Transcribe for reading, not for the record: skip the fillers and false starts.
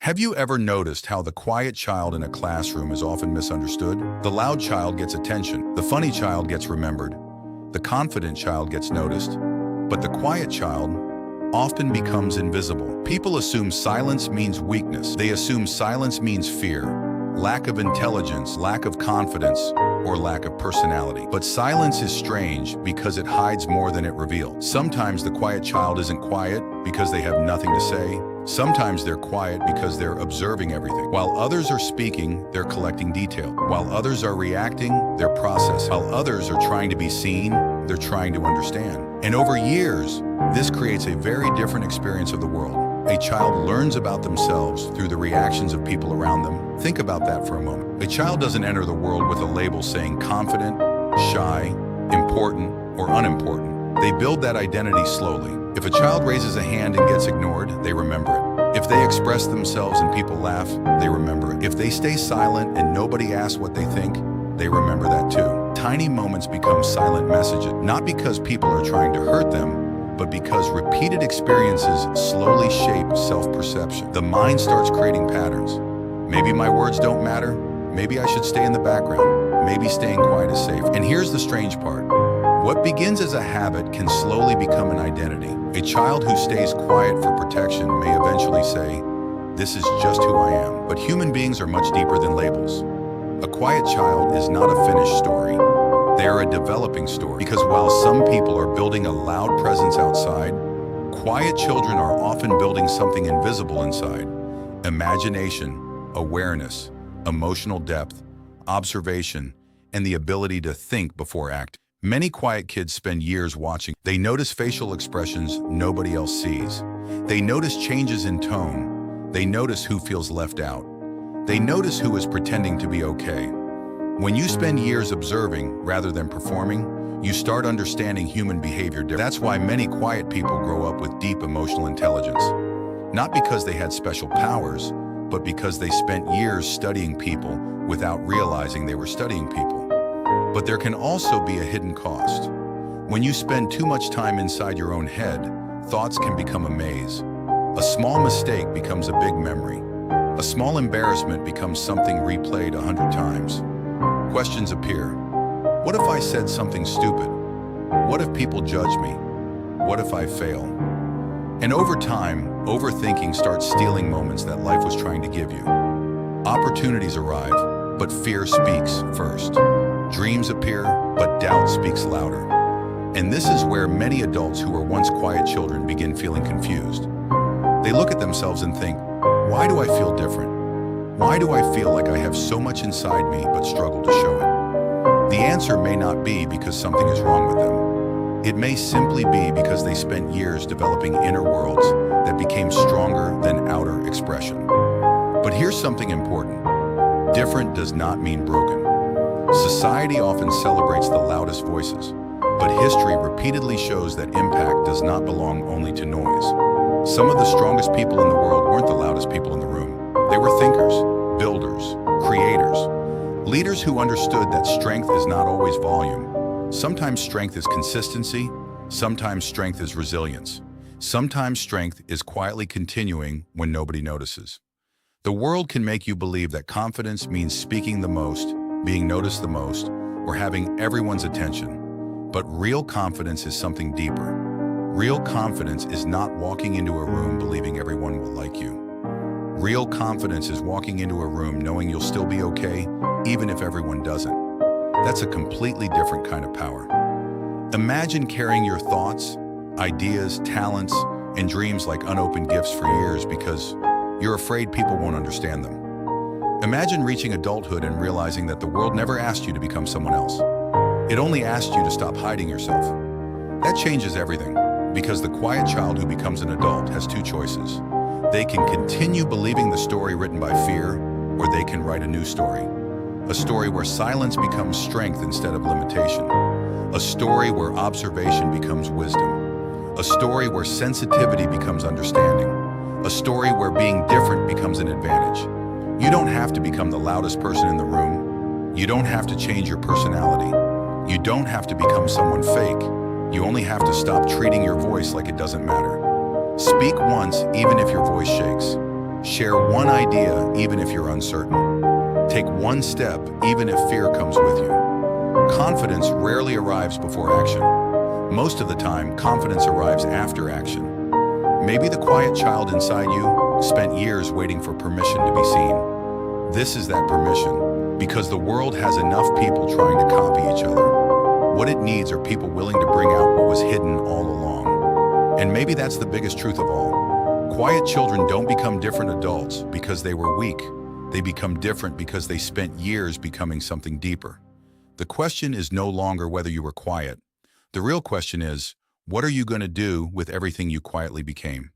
Have you ever noticed how the quiet child in a classroom is often misunderstood? The loud child gets attention, the funny child gets remembered, the confident child gets noticed, but the quiet child often becomes invisible. People assume silence means weakness. They assume silence means fear, lack of intelligence, lack of confidence, or lack of personality. But silence is strange because it hides more than it reveals. Sometimes the quiet child isn't quiet because they have nothing to say. Sometimes they're quiet because they're observing everything. While others are speaking, they're collecting detail. While others are reacting, they're processing. While others are trying to be seen, they're trying to understand. And over years, this creates a very different experience of the world. A child learns about themselves through the reactions of people around them. Think about that for a moment. A child doesn't enter the world with a label saying confident, shy, important, or unimportant. They build that identity slowly. If a child raises a hand and gets ignored, they remember it. If they express themselves and people laugh, they remember it. If they stay silent and nobody asks what they think, they remember that too. Tiny moments become silent messages, not because people are trying to hurt them, but because repeated experiences slowly shape self-perception. The mind starts creating patterns. Maybe my words don't matter. Maybe I should stay in the background. Maybe staying quiet is safe. And here's the strange part. What begins as a habit can slowly become an identity. A child who stays quiet for protection may eventually say, "This is just who I am." But human beings are much deeper than labels. A quiet child is not a finished story. They are a developing story. Because while some people are building a loud presence outside, quiet children are often building something invisible inside. Imagination, awareness, emotional depth, observation, and the ability to think before acting. Many quiet kids spend years watching. They notice facial expressions nobody else sees. They notice changes in tone. They notice who feels left out. They notice who is pretending to be okay. When you spend years observing rather than performing, you start understanding human behavior differently. That's why many quiet people grow up with deep emotional intelligence. Not because they had special powers, but because they spent years studying people without realizing they were studying people. But there can also be a hidden cost. When you spend too much time inside your own head, thoughts can become a maze. A small mistake becomes a big memory. A small embarrassment becomes something replayed 100 times. Questions appear. What if I said something stupid? What if people judge me? What if I fail? And over time, overthinking starts stealing moments that life was trying to give you. Opportunities arrive, but fear speaks first. Dreams appear, but doubt speaks louder. And this is where many adults who were once quiet children begin feeling confused. They look at themselves and think, why do I feel different? Why do I feel like I have so much inside me but struggle to show it? The answer may not be because something is wrong with them. It may simply be because they spent years developing inner worlds that became stronger than outer expression. But here's something important. Different does not mean broken. Society often celebrates the loudest voices, but history repeatedly shows that impact does not belong only to noise. Some of the strongest people in the world weren't the loudest people in the room. They were thinkers, builders, creators, leaders who understood that strength is not always volume. Sometimes strength is consistency, sometimes strength is resilience. Sometimes strength is quietly continuing when nobody notices. The world can make you believe that confidence means speaking the most, being noticed the most, or having everyone's attention. But real confidence is something deeper. Real confidence is not walking into a room believing everyone will like you. Real confidence is walking into a room knowing you'll still be okay, even if everyone doesn't. That's a completely different kind of power. Imagine carrying your thoughts, ideas, talents, and dreams like unopened gifts for years because you're afraid people won't understand them. Imagine reaching adulthood and realizing that the world never asked you to become someone else. It only asked you to stop hiding yourself. That changes everything, because the quiet child who becomes an adult has two choices. They can continue believing the story written by fear, or they can write a new story. A story where silence becomes strength instead of limitation. A story where observation becomes wisdom. A story where sensitivity becomes understanding. A story where being different becomes an advantage. You don't have to become the loudest person in the room. You don't have to change your personality. You don't have to become someone fake. You only have to stop treating your voice like it doesn't matter. Speak once, even if your voice shakes. Share one idea even if you're uncertain. Take one step even if fear comes with you. Confidence rarely arrives before action. Most of the time, confidence arrives after action. Maybe the quiet child inside you spent years waiting for permission to be seen. This is that permission, because the world has enough people trying to copy each other. What it needs are people willing to bring out what was hidden all along. And maybe that's the biggest truth of all. Quiet children don't become different adults because they were weak. They become different because they spent years becoming something deeper. The question is no longer whether you were quiet. The real question is, what are you going to do with everything you quietly became?